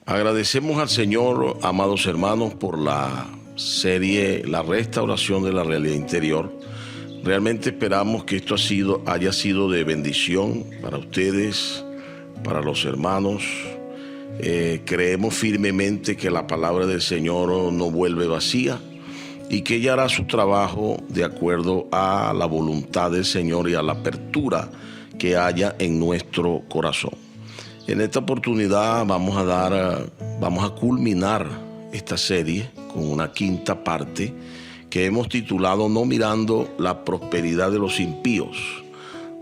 Agradecemos al Señor, amados hermanos, por la serie La Restauración de la Realidad Interior. Realmente esperamos que esto haya sido de bendición para ustedes, para los hermanos. Creemos firmemente que la palabra del Señor no vuelve vacía y que ella hará su trabajo de acuerdo a la voluntad del Señor y a la apertura que haya en nuestro corazón. En esta oportunidad vamos a culminar esta serie con una quinta parte que hemos titulado No mirando la prosperidad de los impíos,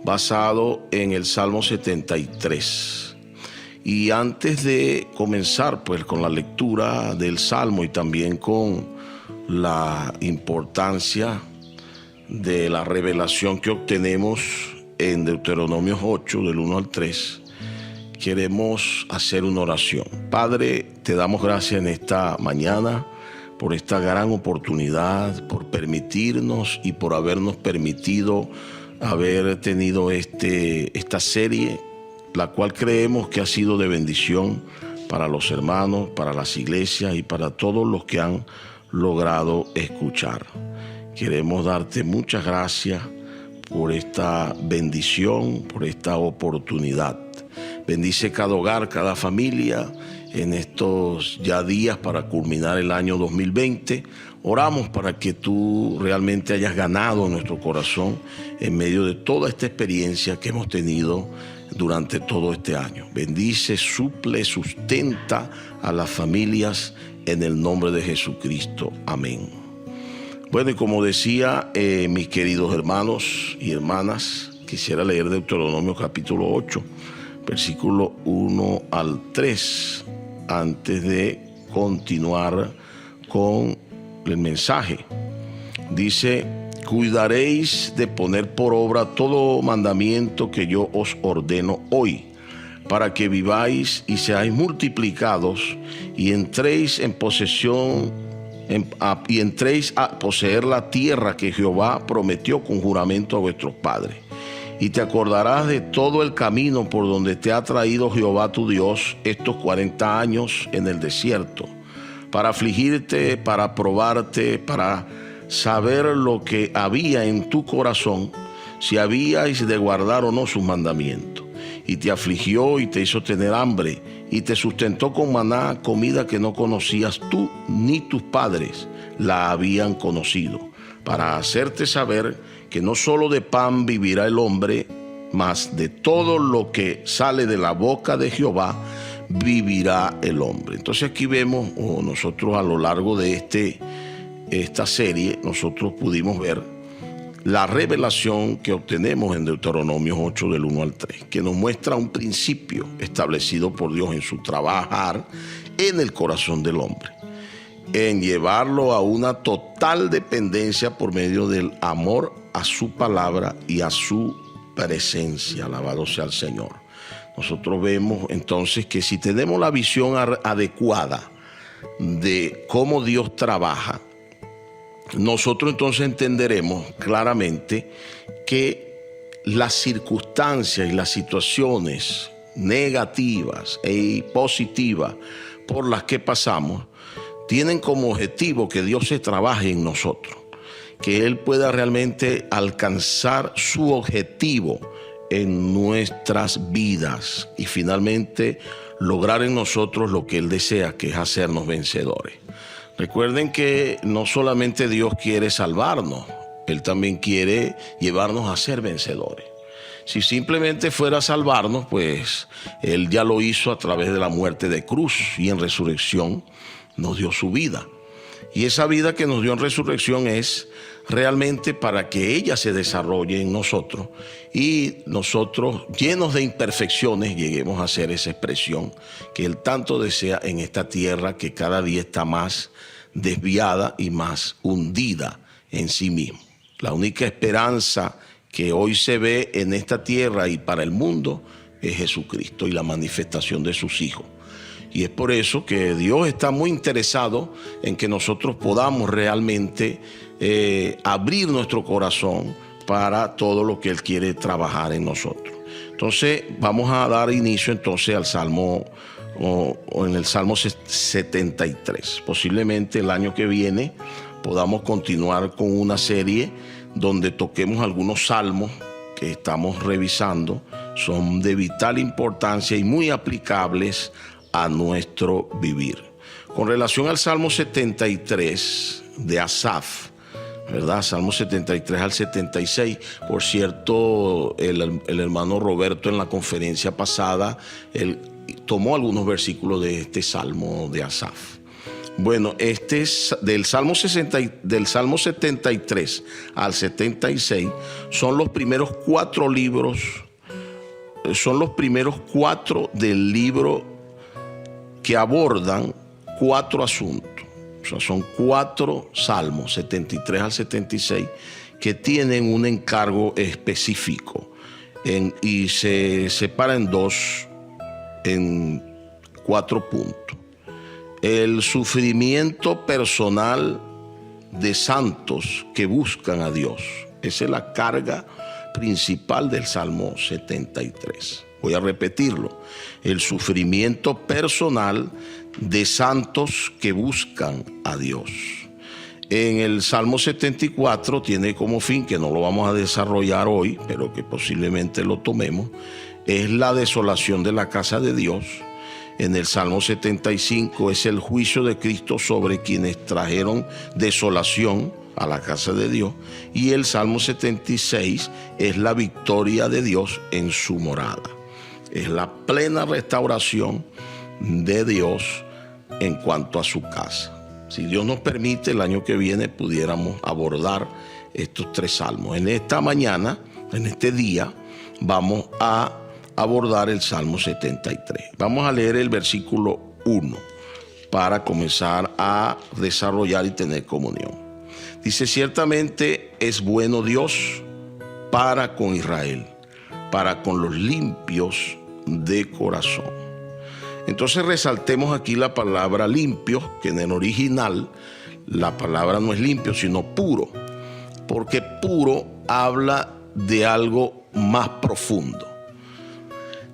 basado en el Salmo 73. Y antes de comenzar con la lectura del Salmo y también con la importancia de la revelación que obtenemos en Deuteronomio 8, del 1 al 3, queremos hacer una oración. Padre, te damos gracias en esta mañana por esta gran oportunidad, por permitirnos y por habernos permitido haber tenido esta serie, la cual creemos que ha sido de bendición para los hermanos, para las iglesias y para todos los que han logrado escuchar. Queremos darte muchas gracias por esta bendición, por esta oportunidad. Bendice cada hogar, cada familia en estos ya días para culminar el año 2020. Oramos para que tú realmente hayas ganado nuestro corazón en medio de toda esta experiencia que hemos tenido durante todo este año. Bendice, suple, sustenta a las familias en el nombre de Jesucristo. Amén. Bueno, y como decía, mis queridos hermanos y hermanas, quisiera leer Deuteronomio capítulo 8, versículo 1 al 3, antes de continuar con el mensaje. Dice: cuidaréis de poner por obra todo mandamiento que yo os ordeno hoy, para que viváis y seáis multiplicados y entréis en posesión y entréis a poseer la tierra que Jehová prometió con juramento a vuestros padres. Y te acordarás de todo el camino por donde te ha traído Jehová tu Dios estos 40 años en el desierto, para afligirte, para probarte, para saber lo que había en tu corazón, si habíais de guardar o no sus mandamientos. Y te afligió y te hizo tener hambre, y te sustentó con maná, comida que no conocías tú ni tus padres la habían conocido, para hacerte saber que no solo de pan vivirá el hombre, mas de todo lo que sale de la boca de Jehová vivirá el hombre. Entonces aquí vemos, nosotros a lo largo de esta serie, nosotros pudimos ver la revelación que obtenemos en Deuteronomio 8 del 1 al 3, que nos muestra un principio establecido por Dios en su trabajar en el corazón del hombre, en llevarlo a una total dependencia por medio del amor a su palabra y a su presencia. Alabado sea el Señor. Nosotros vemos entonces que si tenemos la visión adecuada de cómo Dios trabaja, nosotros entonces entenderemos claramente que las circunstancias y las situaciones negativas y positivas por las que pasamos tienen como objetivo que Dios se trabaje en nosotros, que Él pueda realmente alcanzar su objetivo en nuestras vidas y finalmente lograr en nosotros lo que Él desea, que es hacernos vencedores. Recuerden que no solamente Dios quiere salvarnos, Él también quiere llevarnos a ser vencedores. Si simplemente fuera a salvarnos, pues Él ya lo hizo a través de la muerte de cruz, y en resurrección nos dio su vida. Y esa vida que nos dio en resurrección es realmente para que ella se desarrolle en nosotros y nosotros, llenos de imperfecciones, lleguemos a ser esa expresión que Él tanto desea en esta tierra que cada día está más desviada y más hundida en sí mismo. La única esperanza que hoy se ve en esta tierra y para el mundo es Jesucristo y la manifestación de sus hijos. Y es por eso que Dios está muy interesado en que nosotros podamos realmente abrir nuestro corazón para todo lo que Él quiere trabajar en nosotros. Entonces vamos a dar inicio entonces al Salmo o en el Salmo 73. Posiblemente el año que viene podamos continuar con una serie donde toquemos algunos salmos que estamos revisando. Son de vital importancia y muy aplicables a nuestro vivir. Con relación al Salmo 73 de Asaf, ¿verdad? Salmo 73 al 76. Por cierto, el hermano Roberto en la conferencia pasada, él tomó algunos versículos de este Salmo de Asaf. Bueno, este es del Salmo 73 al 76, son los primeros 4 libros, son los primeros 4 del libro que abordan 4 asuntos. O sea, son 4 salmos, 73 al 76, que tienen un encargo específico y se separa en 4 puntos. El sufrimiento personal de santos que buscan a Dios. Esa es la carga principal del Salmo 73. Voy a repetirlo. El sufrimiento personal de santos que buscan a Dios. En el Salmo 74 tiene como fin, que no lo vamos a desarrollar hoy, pero que posiblemente lo tomemos, es la desolación de la casa de Dios. En el Salmo 75 es el juicio de Cristo sobre quienes trajeron desolación a la casa de Dios. Y el Salmo 76 es la victoria de Dios en su morada. Es la plena restauración de Dios en cuanto a su casa. Si Dios nos permite, el año que viene pudiéramos abordar estos 3 salmos. En esta mañana, en este día, vamos a abordar el Salmo 73. Vamos a leer el versículo 1 para comenzar a desarrollar y tener comunión. Dice: ciertamente es bueno Dios para con Israel, para con los limpios de corazón. Entonces resaltemos aquí la palabra limpio, que en el original la palabra no es limpio, sino puro, porque puro habla de algo más profundo.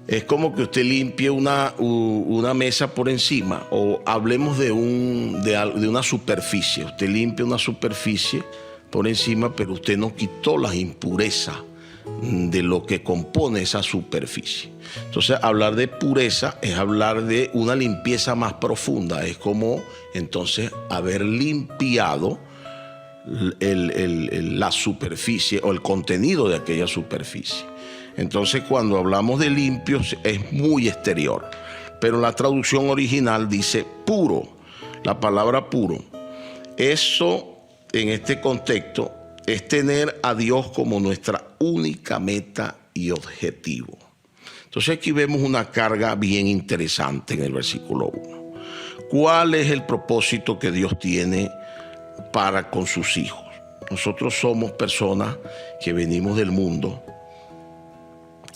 Es como que usted limpie una mesa por encima, o hablemos de una superficie. Usted limpia una superficie por encima, pero usted no quitó las impurezas de lo que compone esa superficie. Entonces, hablar de pureza es hablar de una limpieza más profunda. Es como entonces haber limpiado la superficie o el contenido de aquella superficie. Entonces, cuando hablamos de limpios es muy exterior, pero la traducción original dice puro. La palabra puro, eso en este contexto es tener a Dios como nuestra única meta y objetivo. Entonces aquí vemos una carga bien interesante en el versículo 1. ¿Cuál es el propósito que Dios tiene para con sus hijos? Nosotros somos personas que venimos del mundo,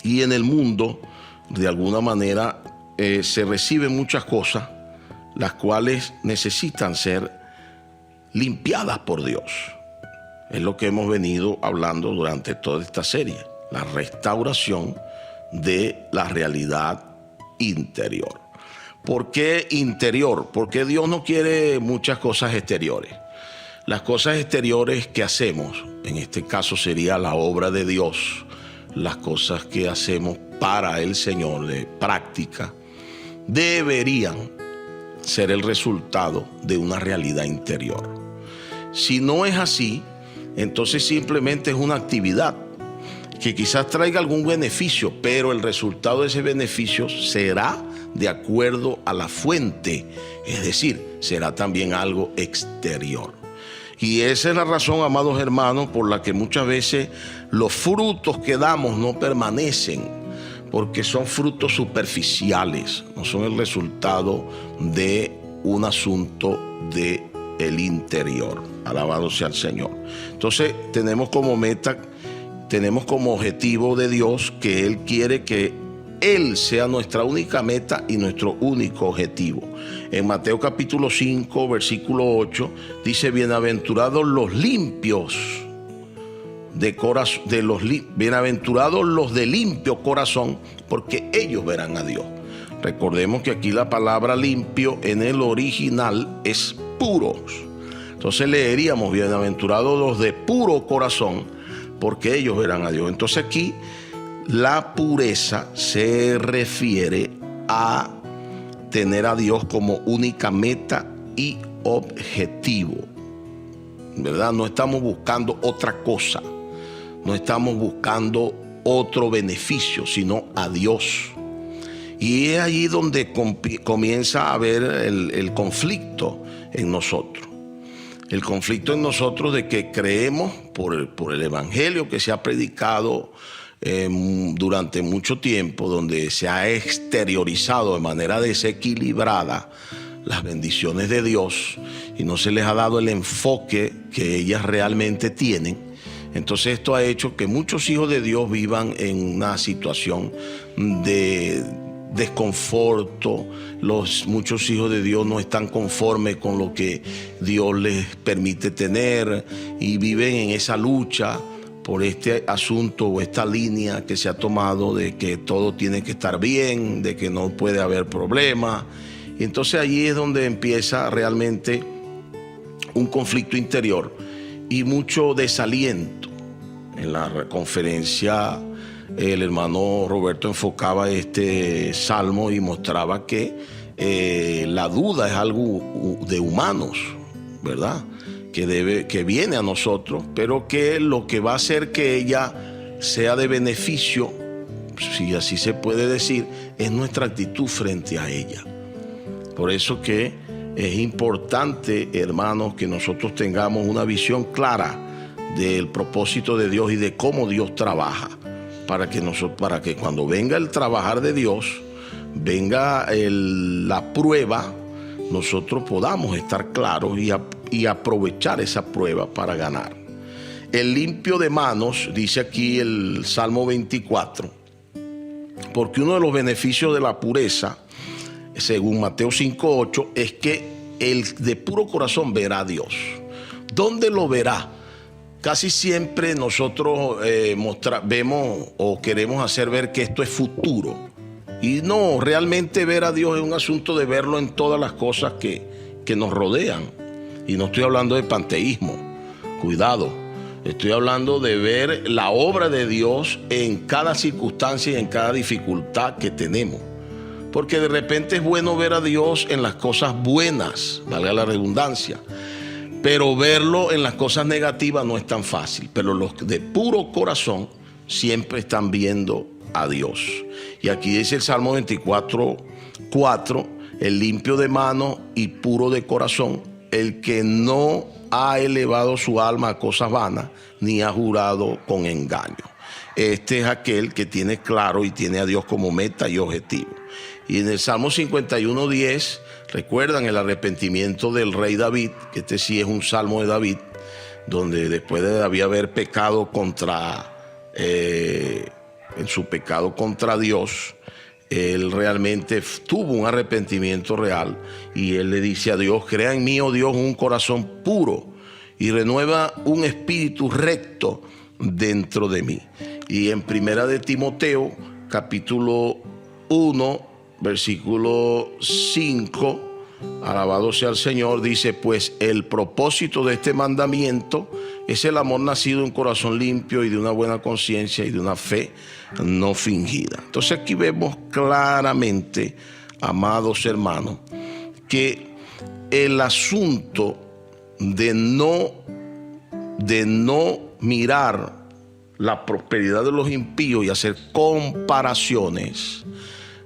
y en el mundo, de alguna manera, se reciben muchas cosas, las cuales necesitan ser limpiadas por Dios. Es lo que hemos venido hablando durante toda esta serie, la restauración de la realidad interior. ¿Por qué interior? Porque Dios no quiere muchas cosas exteriores. Las cosas exteriores que hacemos, en este caso sería la obra de Dios, las cosas que hacemos para el Señor de práctica, deberían ser el resultado de una realidad interior. Si no es así, entonces simplemente es una actividad que quizás traiga algún beneficio, pero el resultado de ese beneficio será de acuerdo a la fuente, es decir, será también algo exterior. Y esa es la razón, amados hermanos, por la que muchas veces los frutos que damos no permanecen, porque son frutos superficiales, no son el resultado de un asunto del interior. Alabado sea el Señor. Entonces tenemos como meta, tenemos como objetivo de Dios que Él quiere que Él sea nuestra única meta y nuestro único objetivo. En Mateo capítulo 5, versículo 8, dice: bienaventurados los limpios de corazón, bienaventurados los de limpio corazón, porque ellos verán a Dios. Recordemos que aquí la palabra limpio en el original es puros. Entonces leeríamos: bienaventurados los de puro corazón, porque ellos verán a Dios. Entonces aquí la pureza se refiere a tener a Dios como única meta y objetivo, ¿verdad? No estamos buscando otra cosa, no estamos buscando otro beneficio, sino a Dios. Y es allí donde comienza a haber el conflicto en nosotros. El conflicto en nosotros de que creemos por el evangelio que se ha predicado durante mucho tiempo, donde se ha exteriorizado de manera desequilibrada las bendiciones de Dios y no se les ha dado el enfoque que ellas realmente tienen. Entonces esto ha hecho que muchos hijos de Dios vivan en una situación de desconforto. Muchos hijos de Dios no están conformes con lo que Dios les permite tener y viven en esa lucha por este asunto o esta línea que se ha tomado de que todo tiene que estar bien, de que no puede haber problema. Y entonces allí es donde empieza realmente un conflicto interior y mucho desaliento. En la conferencia el hermano Roberto enfocaba este salmo y mostraba que la duda es algo de humanos, ¿verdad? Que viene a nosotros, pero que lo que va a hacer que ella sea de beneficio, si así se puede decir, es nuestra actitud frente a ella. Por eso que es importante, hermanos, que nosotros tengamos una visión clara del propósito de Dios y de cómo Dios trabaja, para que cuando venga el trabajar de Dios, venga la prueba, nosotros podamos estar claros y aprovechar esa prueba para ganar. El limpio de manos, dice aquí el Salmo 24, porque uno de los beneficios de la pureza, según Mateo 5:8, es que el de puro corazón verá a Dios. ¿Dónde lo verá? Casi siempre nosotros vemos o queremos hacer ver que esto es futuro. Y no, realmente ver a Dios es un asunto de verlo en todas las cosas que nos rodean. Y no estoy hablando de panteísmo, cuidado. Estoy hablando de ver la obra de Dios en cada circunstancia y en cada dificultad que tenemos. Porque de repente es bueno ver a Dios en las cosas buenas, valga la redundancia. Pero verlo en las cosas negativas no es tan fácil. Pero los de puro corazón siempre están viendo a Dios. Y aquí dice el Salmo 24:4, el limpio de mano y puro de corazón, el que no ha elevado su alma a cosas vanas, ni ha jurado con engaño. Este es aquel que tiene claro y tiene a Dios como meta y objetivo. Y en el Salmo 51:10, recuerdan el arrepentimiento del rey David, que este sí es un salmo de David, donde después de haber pecado en su pecado contra Dios, él realmente tuvo un arrepentimiento real y él le dice a Dios: crea en mí, oh Dios, un corazón puro y renueva un espíritu recto dentro de mí. Y en Primera de Timoteo, capítulo 1, versículo 5, alabado sea el Señor, dice: pues el propósito de este mandamiento es el amor nacido de un corazón limpio y de una buena conciencia y de una fe no fingida. Entonces aquí vemos claramente, amados hermanos, que el asunto de no mirar la prosperidad de los impíos y hacer comparaciones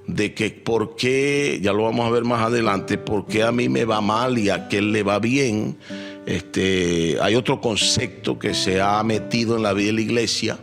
de que por qué, ya lo vamos a ver más adelante, por qué a mí me va mal y a aquel le va bien. Hay otro concepto que se ha metido en la vida de la iglesia,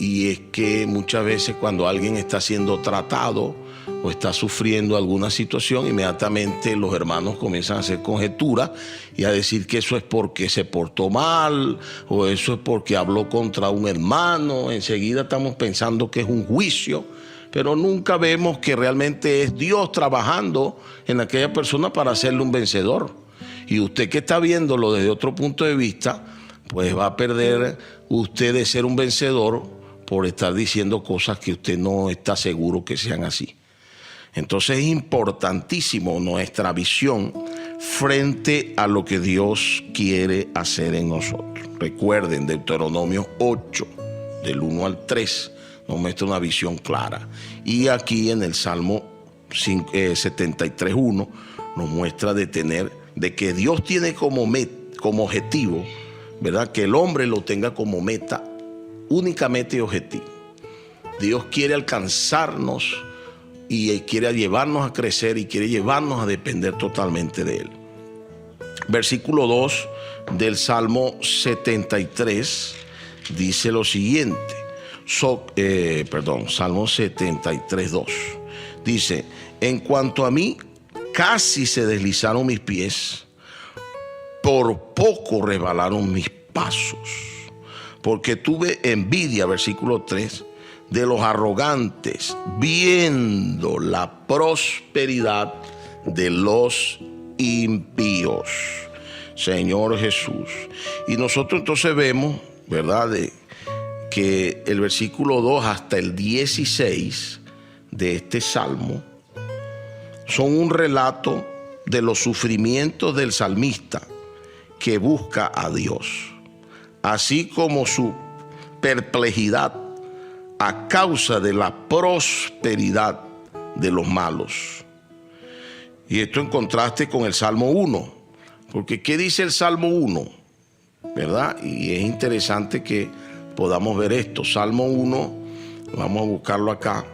y es que muchas veces cuando alguien está siendo tratado o está sufriendo alguna situación, inmediatamente los hermanos comienzan a hacer conjeturas y a decir que eso es porque se portó mal o eso es porque habló contra un hermano. Enseguida estamos pensando que es un juicio, pero nunca vemos que realmente es Dios trabajando en aquella persona para hacerle un vencedor. Y usted que está viéndolo desde otro punto de vista, pues va a perder usted de ser un vencedor por estar diciendo cosas que usted no está seguro que sean así. Entonces es importantísimo nuestra visión frente a lo que Dios quiere hacer en nosotros. Recuerden, Deuteronomio 8, del 1 al 3, nos muestra una visión clara. Y aquí en el Salmo 73.1 nos muestra de que Dios tiene como objetivo, ¿verdad?, que el hombre lo tenga como meta, únicamente objetivo. Dios quiere alcanzarnos y quiere llevarnos a crecer y quiere llevarnos a depender totalmente de Él. Versículo 2 del Salmo 73 dice lo siguiente. Salmo 73.2 dice: en cuanto a mí, casi se deslizaron mis pies, por poco resbalaron mis pasos, porque tuve envidia, versículo 3, de los arrogantes, viendo la prosperidad de los impíos. Señor Jesús. Y nosotros entonces vemos, ¿verdad?, que el versículo 2 hasta el 16 de este salmo son un relato de los sufrimientos del salmista que busca a Dios, así como su perplejidad a causa de la prosperidad de los malos. Y esto en contraste con el Salmo 1, porque ¿qué dice el Salmo 1? ¿Verdad? Y es interesante que podamos ver esto. Salmo 1, vamos a buscarlo acá,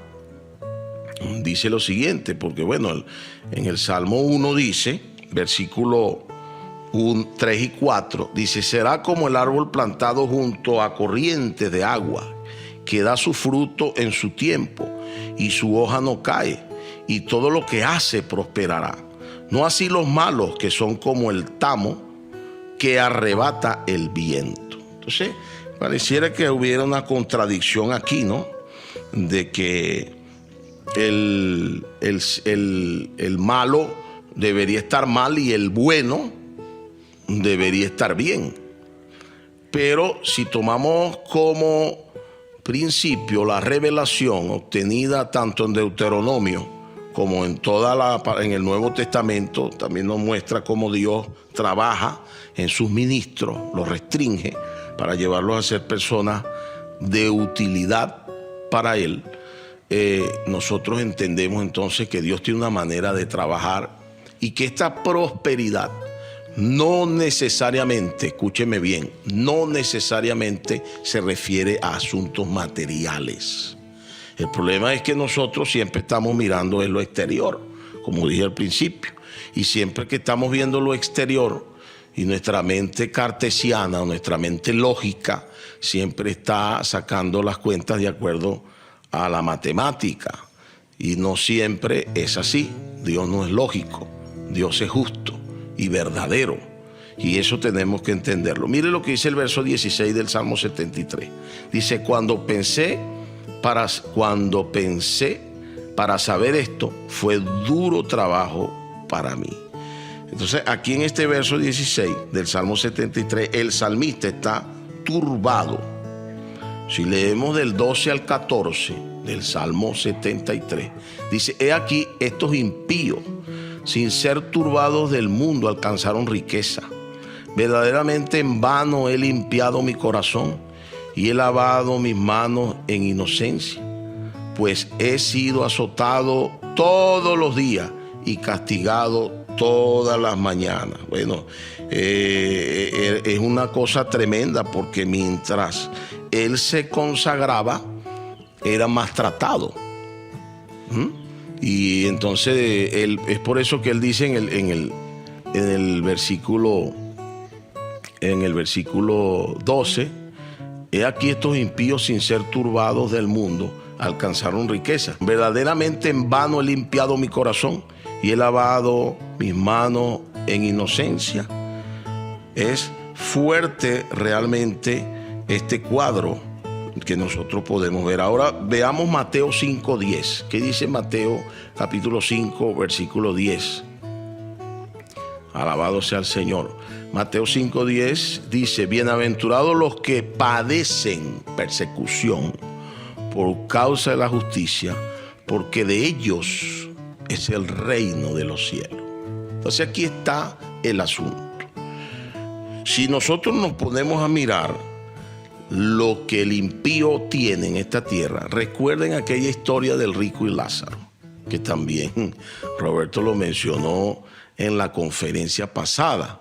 dice lo siguiente, porque bueno, en el Salmo 1 dice, versículo 3 y 4, dice: será como el árbol plantado junto a corrientes de agua, que da su fruto en su tiempo, y su hoja no cae, y todo lo que hace prosperará. No así los malos, que son como el tamo que arrebata el viento. Entonces, pareciera que hubiera una contradicción aquí, ¿no? De que el malo debería estar mal y el bueno debería estar bien. Pero si tomamos como principio la revelación obtenida tanto en Deuteronomio como en en el Nuevo Testamento, también nos muestra cómo Dios trabaja en sus ministros, los restringe para llevarlos a ser personas de utilidad para Él. Nosotros entendemos entonces que Dios tiene una manera de trabajar y que esta prosperidad no necesariamente, escúcheme bien, no necesariamente se refiere a asuntos materiales. El problema es que nosotros siempre estamos mirando en lo exterior, como dije al principio, y siempre que estamos viendo lo exterior y nuestra mente cartesiana, nuestra mente lógica, siempre está sacando las cuentas de acuerdo a la matemática, y no siempre es así. Dios no es lógico, Dios es justo y verdadero, y eso tenemos que entenderlo. Mire lo que dice el verso 16 del Salmo 73. Dice: cuando pensé para saber esto, fue duro trabajo para mí. Entonces, aquí en este verso 16 del Salmo 73, el salmista está turbado. Si leemos del 12 al 14 del Salmo 73, dice: he aquí, estos impíos, sin ser turbados del mundo, alcanzaron riqueza. Verdaderamente en vano he limpiado mi corazón y he lavado mis manos en inocencia, pues he sido azotado todos los días y castigado todas las mañanas. Bueno, es una cosa tremenda, porque mientras él se consagraba, era más tratado. Y entonces es por eso que él dice en el versículo 12: he aquí, estos impíos, sin ser turbados del mundo, alcanzaron riqueza. Verdaderamente en vano he limpiado mi corazón y he lavado mis manos en inocencia. Es fuerte realmente este cuadro que nosotros podemos ver. Ahora veamos Mateo 5:10. ¿Qué dice Mateo capítulo 5, versículo 10? Alabado sea el Señor. Mateo 5:10 dice: bienaventurados los que padecen persecución por causa de la justicia, porque de ellos es el reino de los cielos. Entonces aquí está el asunto. Si nosotros nos ponemos a mirar lo que el impío tiene en esta tierra, recuerden aquella historia del rico y Lázaro, que también Roberto lo mencionó en la conferencia pasada.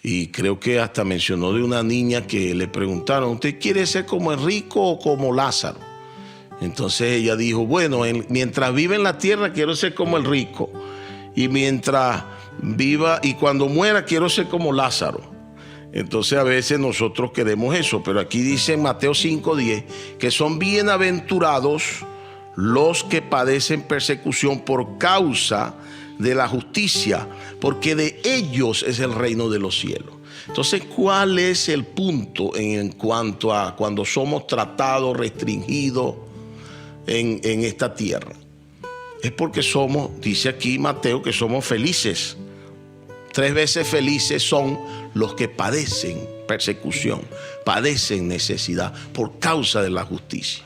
Y creo que hasta mencionó de una niña que le preguntaron, ¿usted quiere ser como el rico o como Lázaro? Entonces ella dijo, bueno, mientras viva en la tierra quiero ser como el rico, y mientras viva y cuando muera quiero ser como Lázaro. Entonces a veces nosotros queremos eso, pero aquí dice en Mateo 5:10 que son bienaventurados los que padecen persecución por causa de la justicia, porque de ellos es el reino de los cielos. Entonces, ¿cuál es el punto en cuanto a cuando somos tratados, restringidos en esta tierra? Es porque somos, dice aquí Mateo, que somos felices. 3 veces felices son los que padecen persecución, padecen necesidad por causa de la justicia.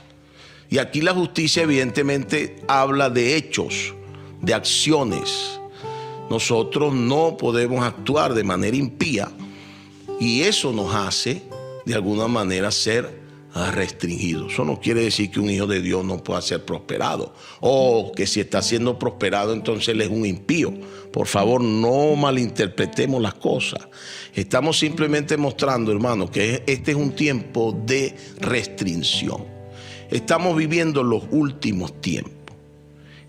Y aquí la justicia evidentemente habla de hechos, de acciones. Nosotros no podemos actuar de manera impía y eso nos hace de alguna manera ser restringidos. Eso no quiere decir que un hijo de Dios no pueda ser prosperado o que si está siendo prosperado entonces él es un impío. Por favor, no malinterpretemos las cosas. Estamos simplemente mostrando, hermano, que este es un tiempo de restricción. Estamos viviendo los últimos tiempos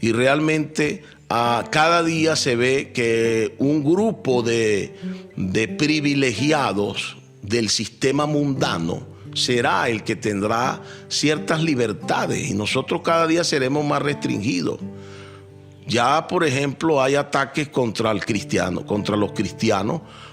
y realmente cada día se ve que un grupo de privilegiados del sistema mundano será el que tendrá ciertas libertades y nosotros cada día seremos más restringidos. Ya, por ejemplo, hay ataques contra los cristianos,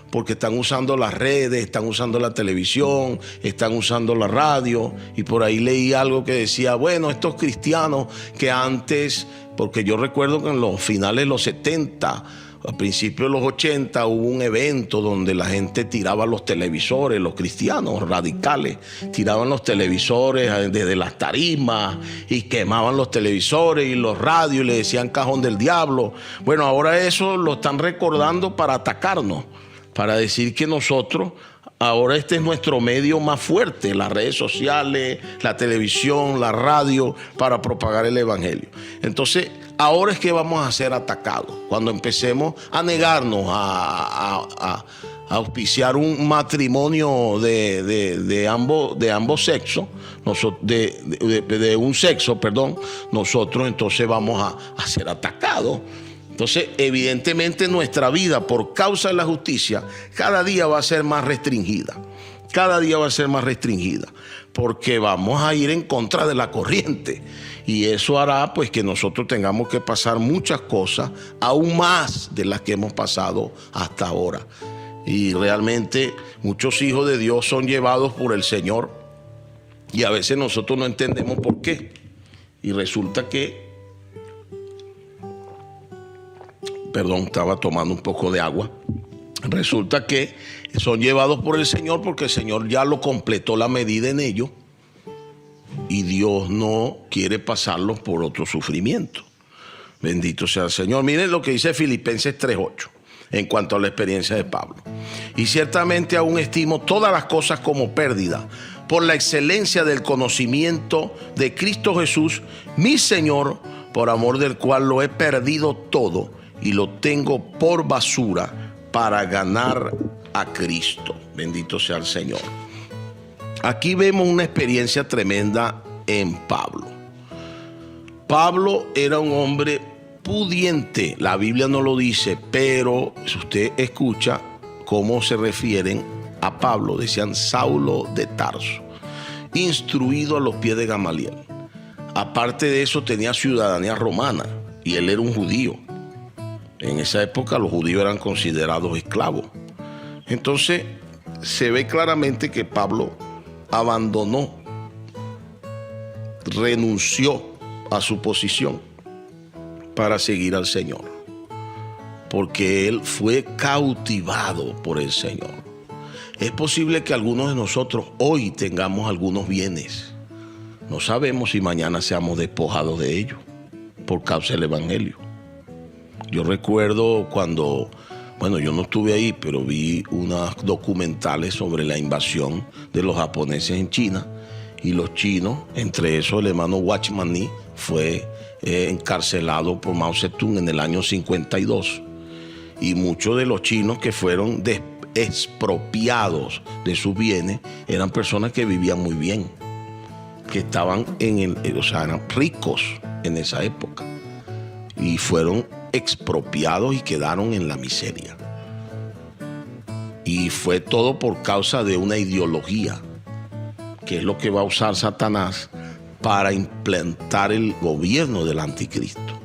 porque están usando las redes, están usando la televisión, están usando la radio. Y por ahí leí algo que decía, bueno, estos cristianos que antes, porque yo recuerdo que en los finales de los 70, a principios de los 80, hubo un evento donde la gente tiraba los televisores, los cristianos radicales tiraban los televisores desde las tarimas y quemaban los televisores y los radios y le decían cajón del diablo. Bueno, ahora eso lo están recordando para atacarnos, para decir que nosotros, ahora este es nuestro medio más fuerte, las redes sociales, la televisión, la radio, para propagar el evangelio. Entonces, ahora es que vamos a ser atacados, cuando empecemos a negarnos a auspiciar un matrimonio de ambos sexos, de un sexo, perdón, nosotros entonces vamos a ser atacados. Entonces, evidentemente nuestra vida, por causa de la justicia, cada día va a ser más restringida. Cada día va a ser más restringida, porque vamos a ir en contra de la corriente. Y eso hará pues que nosotros tengamos que pasar muchas cosas, aún más de las que hemos pasado hasta ahora. Y realmente muchos hijos de Dios son llevados por el Señor. Y a veces nosotros no entendemos por qué. Y resulta que... Perdón, estaba tomando un poco de agua. Resulta que son llevados por el Señor porque el Señor ya lo completó la medida en ellos y Dios no quiere pasarlos por otro sufrimiento. Bendito sea el Señor. Miren lo que dice Filipenses 3:8 en cuanto a la experiencia de Pablo. Y ciertamente aún estimo todas las cosas como pérdida por la excelencia del conocimiento de Cristo Jesús, mi Señor, por amor del cual lo he perdido todo y lo tengo por basura para ganar a Cristo. Bendito sea el Señor. Aquí vemos una experiencia tremenda en Pablo. Pablo era un hombre pudiente, la Biblia no lo dice, pero si usted escucha cómo se refieren a Pablo, decían Saulo de Tarso, instruido a los pies de Gamaliel. Aparte de eso tenía ciudadanía romana y él era un judío. En esa época los judíos eran considerados esclavos. Entonces se ve claramente que Pablo abandonó, renunció a su posición para seguir al Señor, porque él fue cautivado por el Señor. Es posible que algunos de nosotros hoy tengamos algunos bienes. No sabemos si mañana seamos despojados de ellos por causa del evangelio. Yo recuerdo cuando, bueno, yo no estuve ahí, pero vi unos documentales sobre la invasión de los japoneses en China, y los chinos, entre esos el hermano Watchman Nee, fue encarcelado por Mao Zedong en el año 52. Y muchos de los chinos que fueron expropiados de sus bienes eran personas que vivían muy bien, que estaban o sea, eran ricos en esa época, y fueron expropiados y quedaron en la miseria. Y fue todo por causa de una ideología, que es lo que va a usar Satanás para implantar el gobierno del anticristo.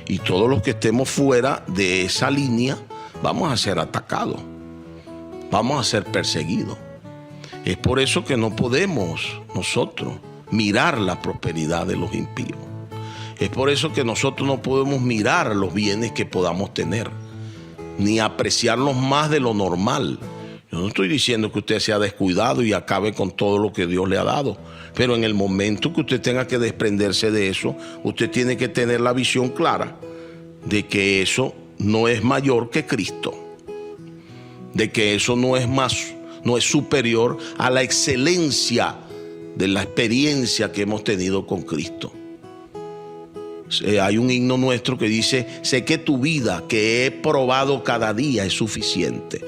Y todos los que estemos fuera de esa línea vamos a ser atacados, vamos a ser perseguidos. Es por eso que no podemos nosotros mirar la prosperidad de los impíos. Es por eso que nosotros no podemos mirar los bienes que podamos tener, ni apreciarlos más de lo normal. Yo no estoy diciendo que usted sea descuidado y acabe con todo lo que Dios le ha dado, pero en el momento que usted tenga que desprenderse de eso, usted tiene que tener la visión clara de que eso no es mayor que Cristo, de que eso no es superior a la excelencia de la experiencia que hemos tenido con Cristo. Hay un himno nuestro que dice: sé que tu vida que he probado cada día es suficiente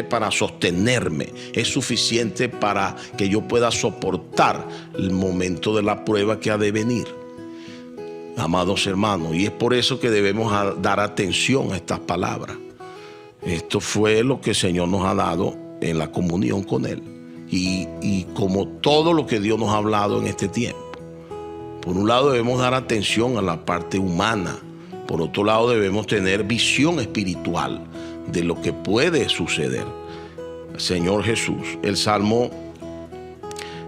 para sostenerme, es suficiente para que yo pueda soportar el momento de la prueba que ha de venir. Amados hermanos, y es por eso que debemos dar atención a estas palabras. Esto fue lo que el Señor nos ha dado en la comunión con Él, y como todo lo que Dios nos ha hablado en este tiempo. Por un lado debemos dar atención a la parte humana, por otro lado debemos tener visión espiritual de lo que puede suceder. Señor Jesús, el Salmo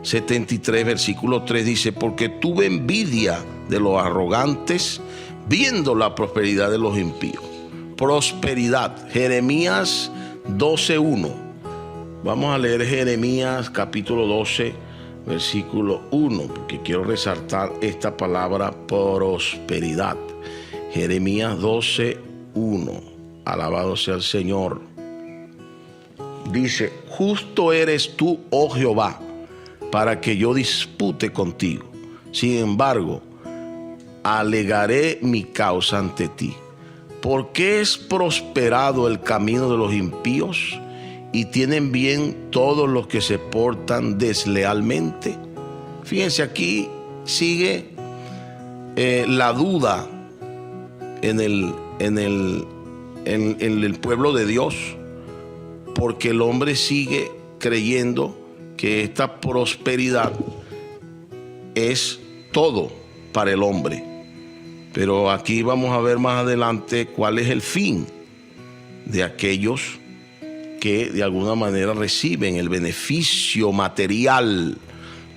73, versículo 3 dice: porque tuve envidia de los arrogantes, viendo la prosperidad de los impíos. Prosperidad, Jeremías 12:1. Vamos a leer Jeremías capítulo 12, versículo 1, porque quiero resaltar esta palabra prosperidad. Jeremías 12:1. Alabado sea el Señor. Dice: justo eres tú, oh Jehová, para que yo dispute contigo. Sin embargo, alegaré mi causa ante ti. ¿Por qué es prosperado el camino de los impíos y tienen bien todos los que se portan deslealmente? Fíjense, aquí sigue la duda en el pueblo de Dios, porque el hombre sigue creyendo que esta prosperidad es todo para el hombre. Pero aquí vamos a ver más adelante cuál es el fin de aquellos que de alguna manera reciben el beneficio material,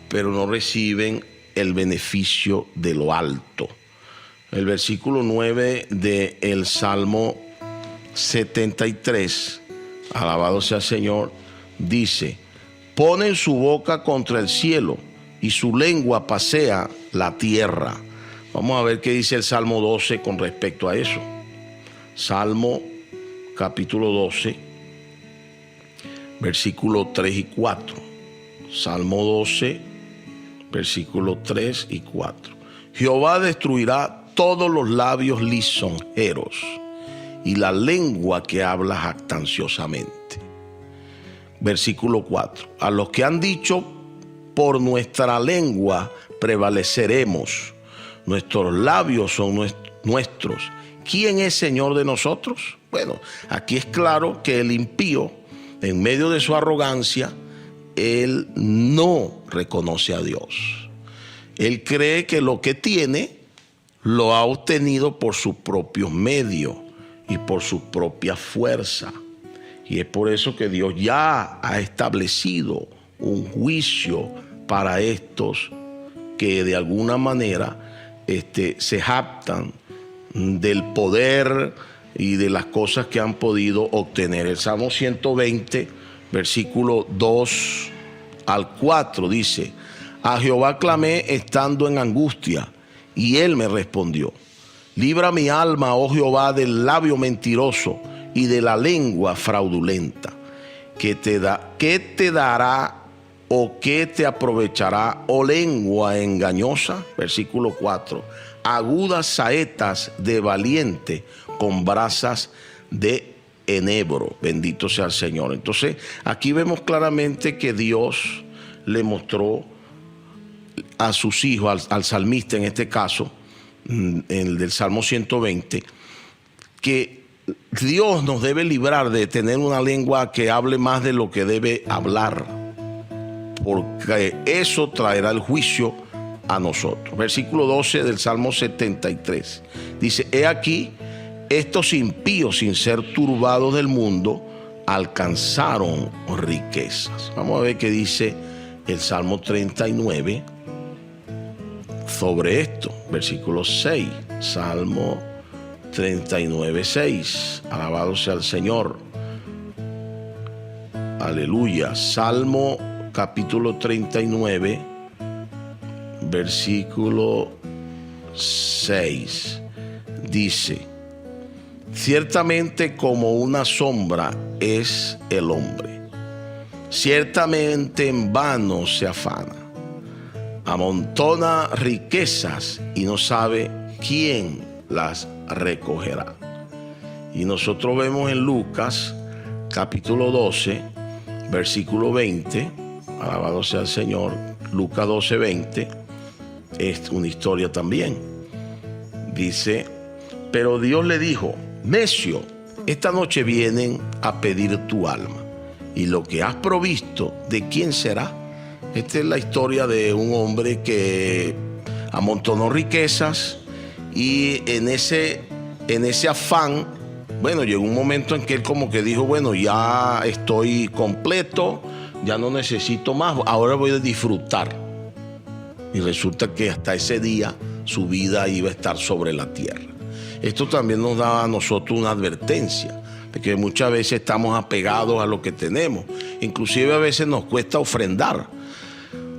pero no reciben el beneficio de lo alto. El versículo 9 del Salmo 73, alabado sea el Señor, dice: ponen su boca contra el cielo y su lengua pasea la tierra. Vamos a ver qué dice el Salmo 12 con respecto a eso. Salmo capítulo 12, versículo 3 y 4. Salmo 12, versículos 3 y 4. Jehová destruirá todos los labios lisonjeros y la lengua que habla jactanciosamente. Versículo 4. A los que han dicho: por nuestra lengua prevaleceremos, nuestros labios son nuestros, ¿quién es Señor de nosotros? Bueno, aquí es claro que el impío, en medio de su arrogancia, él no reconoce a Dios. Él cree que lo que tiene lo ha obtenido por sus propios medios y por su propia fuerza. Y es por eso que Dios ya ha establecido un juicio para estos que de alguna manera se jactan del poder y de las cosas que han podido obtener. El Salmo 120, versículo 2 al 4 dice: a Jehová clamé estando en angustia, y él me respondió. Libra mi alma, oh Jehová, del labio mentiroso y de la lengua fraudulenta. ¿Qué te dará o qué te aprovechará, oh lengua engañosa? Versículo 4. Agudas saetas de valiente con brasas de enebro. Bendito sea el Señor. Entonces, aquí vemos claramente que Dios le mostró a sus hijos, al salmista en este caso, el del Salmo 120, que Dios nos debe librar de tener una lengua que hable más de lo que debe hablar, porque eso traerá el juicio a nosotros. Versículo 12 del Salmo 73 dice: he aquí, estos impíos, sin ser turbados del mundo, alcanzaron riquezas. Vamos a ver qué dice el Salmo 39 sobre esto. Versículo 6, Salmo 39, 6. Alabado sea el Señor. Aleluya. Salmo capítulo 39, versículo 6. Dice: ciertamente como una sombra es el hombre, ciertamente en vano se afana, amontona riquezas y no sabe quién las recogerá. Y nosotros vemos en Lucas capítulo 12, versículo 20, alabado sea el Señor. Lucas 12, 20 es una historia también. Dice: pero Dios le dijo: necio, esta noche vienen a pedir tu alma, y lo que has provisto, ¿de quién será? Esta es la historia de un hombre que amontonó riquezas y en ese afán, bueno, llegó un momento en que él como que dijo: bueno, ya estoy completo, ya no necesito más, ahora voy a disfrutar. Y resulta que hasta ese día su vida iba a estar sobre la tierra. Esto también nos da a nosotros una advertencia, de que muchas veces estamos apegados a lo que tenemos. Inclusive a veces nos cuesta ofrendar.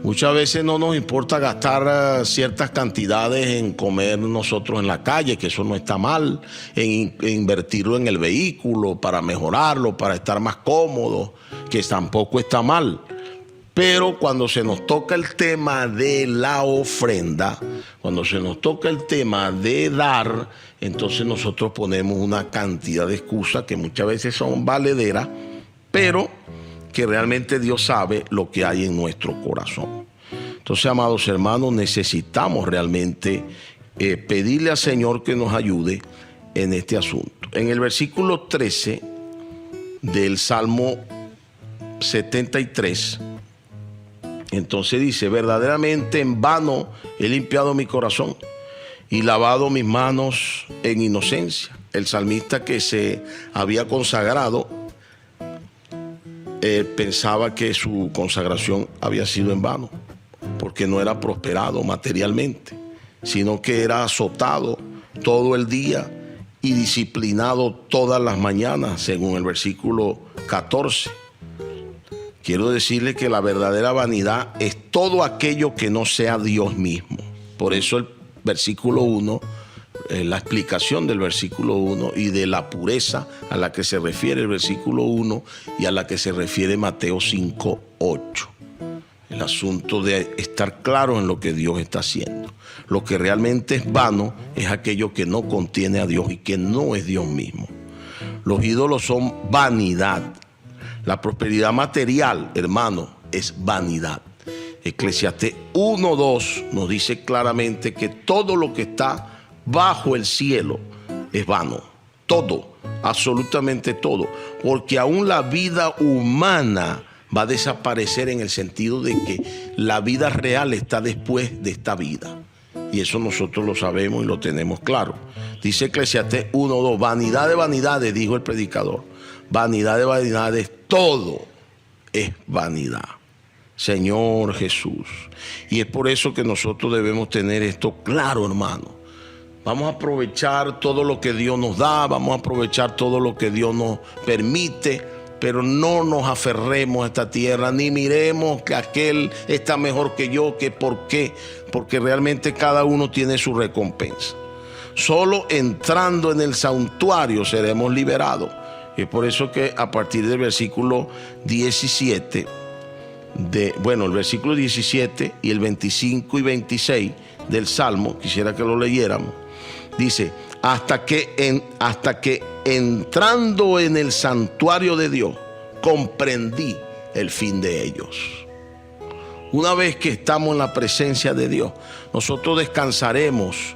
Muchas veces no nos importa gastar ciertas cantidades en comer nosotros en la calle, que eso no está mal, en invertirlo en el vehículo para mejorarlo, para estar más cómodo, que tampoco está mal. Pero cuando se nos toca el tema de la ofrenda, cuando se nos toca el tema de dar, entonces nosotros ponemos una cantidad de excusas que muchas veces son valederas, pero que realmente Dios sabe lo que hay en nuestro corazón. Entonces, amados hermanos, necesitamos realmente pedirle al Señor que nos ayude en este asunto. En el versículo 13 del Salmo 73, entonces dice: verdaderamente en vano he limpiado mi corazón y lavado mis manos en inocencia. El salmista, que se había consagrado, pensaba que su consagración había sido en vano, porque no era prosperado materialmente, sino que era azotado todo el día y disciplinado todas las mañanas, según el versículo 14. Quiero decirle que la verdadera vanidad es todo aquello que no sea Dios mismo. Por eso el versículo 1, la explicación del versículo 1 y de la pureza a la que se refiere el versículo 1 y a la que se refiere Mateo 5, 8. El asunto de estar claro en lo que Dios está haciendo. Lo que realmente es vano es aquello que no contiene a Dios y que no es Dios mismo. Los ídolos son vanidad. La prosperidad material, hermano, es vanidad. Eclesiastés 1:2 nos dice claramente que todo lo que está bajo el cielo es vano. Todo, absolutamente todo. Porque aún la vida humana va a desaparecer, en el sentido de que la vida real está después de esta vida. Y eso nosotros lo sabemos y lo tenemos claro. Dice Eclesiastés 1:2, vanidad de vanidades, dijo el predicador. Vanidad de vanidades, todo es vanidad. Señor Jesús. Y es por eso que nosotros debemos tener esto claro, hermano. Vamos a aprovechar todo lo que Dios nos da, vamos a aprovechar todo lo que Dios nos permite, pero no nos aferremos a esta tierra, ni miremos que aquel está mejor que yo, que por qué, porque realmente cada uno tiene su recompensa. Solo entrando en el santuario seremos liberados. Es por eso que a partir del versículo 17, el versículo 17 y el 25 y 26 del Salmo, quisiera que lo leyéramos, dice, hasta que entrando en el santuario de Dios, comprendí el fin de ellos. Una vez que estamos en la presencia de Dios, nosotros descansaremos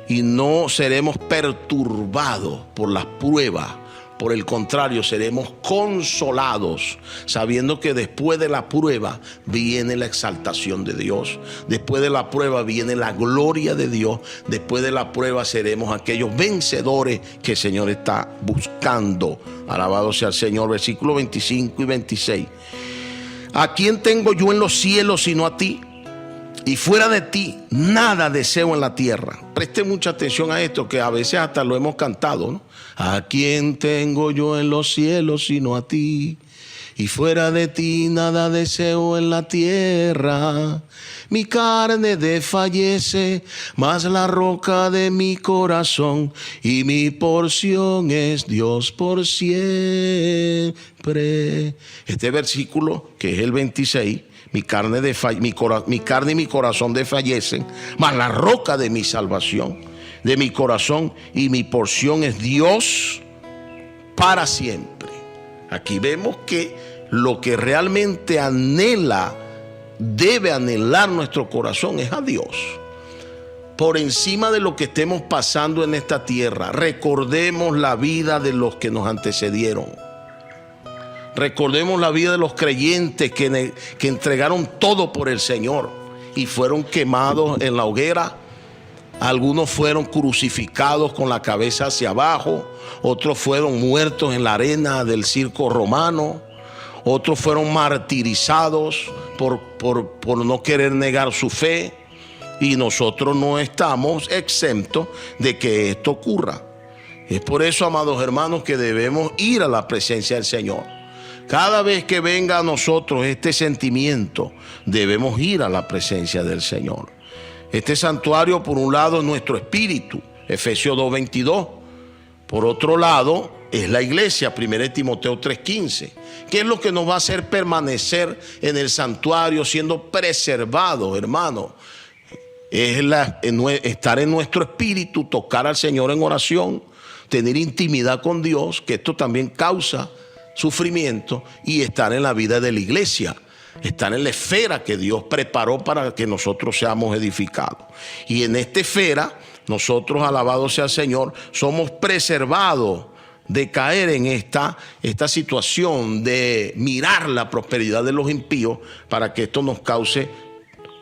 y no seremos perturbados por las pruebas. Por el contrario, seremos consolados, sabiendo que después de la prueba viene la exaltación de Dios. Después de la prueba viene la gloria de Dios. Después de la prueba seremos aquellos vencedores que el Señor está buscando. Alabado sea el Señor. Versículos 25 y 26. ¿A quién tengo yo en los cielos sino a ti? Y fuera de ti nada deseo en la tierra. Preste mucha atención a esto, que a veces hasta lo hemos cantado, ¿no? ¿A quién tengo yo en los cielos sino a ti? Y fuera de ti nada deseo en la tierra. Mi carne desfallece, mas la roca de mi corazón y mi porción es Dios por siempre. Este versículo, que es el 26, mi carne y mi corazón desfallecen, mas la roca de mi salvación, de mi corazón y mi porción es Dios para siempre. Aquí vemos que lo que realmente debe anhelar nuestro corazón es a Dios. Por encima de lo que estemos pasando en esta tierra, recordemos la vida de los que nos antecedieron. Recordemos la vida de los creyentes que entregaron todo por el Señor y fueron quemados en la hoguera. Algunos fueron crucificados con la cabeza hacia abajo, otros fueron muertos en la arena del circo romano, otros fueron martirizados por no querer negar su fe, y nosotros no estamos exentos de que esto ocurra. Es por eso, amados hermanos, que debemos ir a la presencia del Señor. Cada vez que venga a nosotros este sentimiento, debemos ir a la presencia del Señor. Este santuario, por un lado, es nuestro espíritu, Efesios 2:22. Por otro lado, es la iglesia, 1 Timoteo 3:15. ¿Qué es lo que nos va a hacer permanecer en el santuario siendo preservados, hermano? Es estar en nuestro espíritu, tocar al Señor en oración, tener intimidad con Dios, que esto también causa sufrimiento, y estar en la vida de la iglesia, estar en la esfera que Dios preparó para que nosotros seamos edificados. Y en esta esfera, nosotros, alabado sea el Señor, somos preservados de caer en esta situación de mirar la prosperidad de los impíos, para que esto nos cause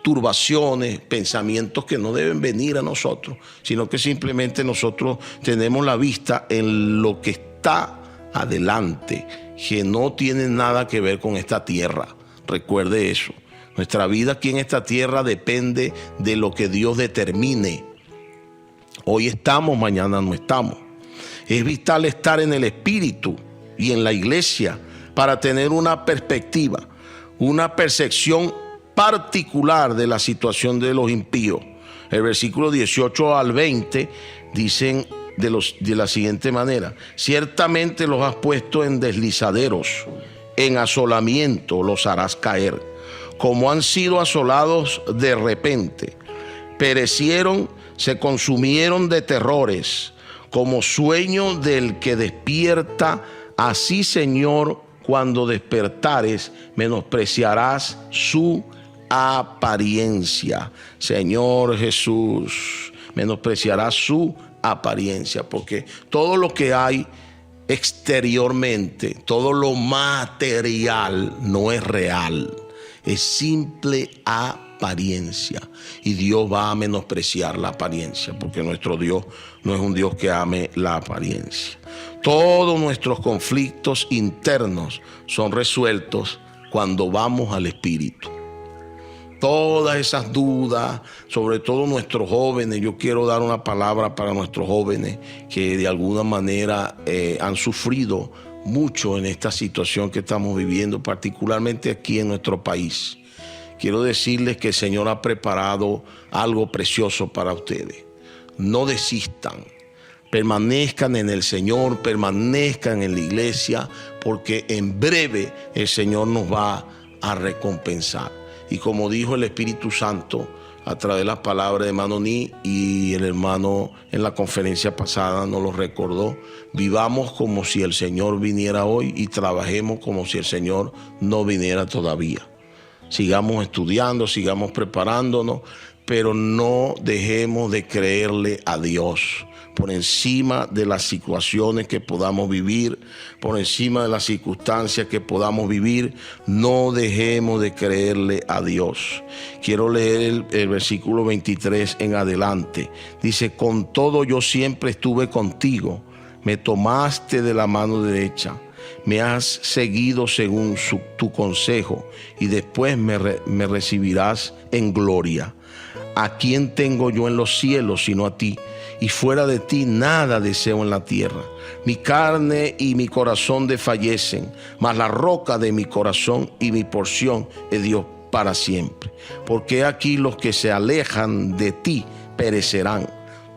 turbaciones, pensamientos que no deben venir a nosotros, sino que simplemente nosotros tenemos la vista en lo que está adelante, que no tiene nada que ver con esta tierra. Recuerde eso. Nuestra vida aquí en esta tierra depende de lo que Dios determine. Hoy estamos, mañana no estamos. Es vital estar en el espíritu y en la iglesia para tener una perspectiva, una percepción particular de la situación de los impíos. El versículo 18 al 20 dicen de la siguiente manera: ciertamente los has puesto en deslizaderos, en asolamiento los harás caer, como han sido asolados de repente. Perecieron, se consumieron de terrores, como sueño del que despierta. Así, Señor, cuando despertares, menospreciarás su apariencia. Señor Jesús, menospreciarás su apariencia, porque todo lo que hay exteriormente, todo lo material, no es real, es simple apariencia, y Dios va a menospreciar la apariencia, porque nuestro Dios no es un Dios que ame la apariencia. Todos nuestros conflictos internos son resueltos cuando vamos al Espíritu. Todas esas dudas, sobre todo nuestros jóvenes, yo quiero dar una palabra para nuestros jóvenes que de alguna manera han sufrido mucho en esta situación que estamos viviendo, particularmente aquí en nuestro país. Quiero decirles que el Señor ha preparado algo precioso para ustedes. no desistan. Permanezcan en el Señor, permanezcan en la iglesia, porque en breve el Señor nos va a recompensar. Y como dijo el Espíritu Santo a través de las palabras de hermano Ni, y el hermano en la conferencia pasada nos lo recordó, vivamos como si el Señor viniera hoy y trabajemos como si el Señor no viniera todavía. Sigamos estudiando, sigamos preparándonos, pero no dejemos de creerle a Dios por encima de las situaciones que podamos vivir, por encima de las circunstancias que podamos vivir. No dejemos de creerle a Dios. Quiero leer el versículo 23 en adelante. Dice: con todo yo siempre estuve contigo, me tomaste de la mano derecha, me has seguido según tu consejo, y después me recibirás en gloria. ¿A quién tengo yo en los cielos sino a ti? Y fuera de ti nada deseo en la tierra. Mi carne y mi corazón desfallecen, mas la roca de mi corazón y mi porción es Dios para siempre. Porque aquí los que se alejan de ti perecerán.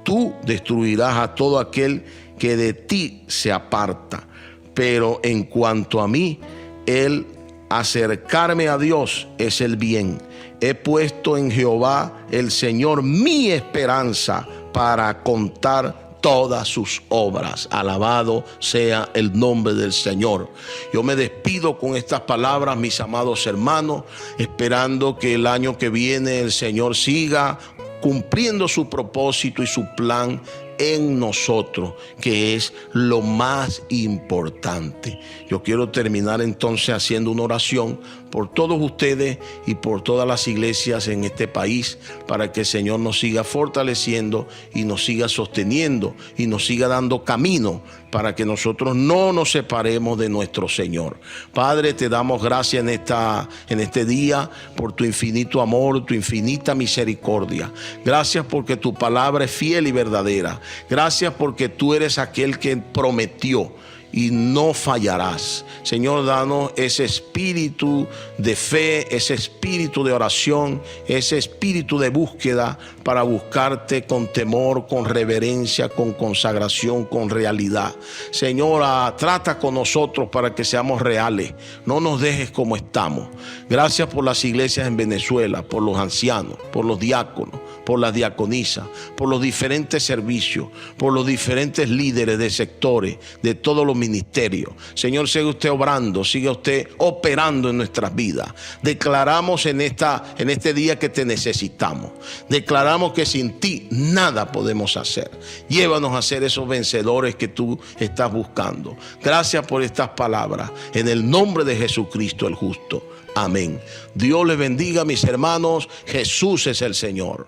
Tú destruirás a todo aquel que de ti se aparta. Pero en cuanto a mí, el acercarme a Dios es el bien. He puesto en Jehová el Señor mi esperanza para contar todas sus obras. Alabado sea el nombre del Señor. Yo me despido con estas palabras, mis amados hermanos, esperando que el año que viene el Señor siga cumpliendo su propósito y su plan en nosotros, que es lo más importante. Yo quiero terminar entonces haciendo una oración por todos ustedes y por todas las iglesias en este país, para que el Señor nos siga fortaleciendo y nos siga sosteniendo y nos siga dando camino para que nosotros no nos separemos de nuestro Señor. Padre, te damos gracias en este día por tu infinito amor, tu infinita misericordia. Gracias porque tu palabra es fiel y verdadera. Gracias porque tú eres aquel que prometió y no fallarás. Señor, danos ese espíritu de fe, ese espíritu de oración, ese espíritu de búsqueda para buscarte con temor, con reverencia, con consagración, con realidad. Señor, trata con nosotros para que seamos reales. No nos dejes como estamos. Gracias por las iglesias en Venezuela, por los ancianos, por los diáconos, por las diaconisas, por los diferentes servicios, por los diferentes líderes de sectores, de todos los ministerios. Señor, siga usted obrando, siga usted operando en nuestras vidas. Declaramos en este día que te necesitamos. Declaramos que sin ti nada podemos hacer. Llévanos a ser esos vencedores que tú estás buscando. Gracias por estas palabras. En el nombre de Jesucristo el justo. Amén. Dios les bendiga, mis hermanos. Jesús es el Señor.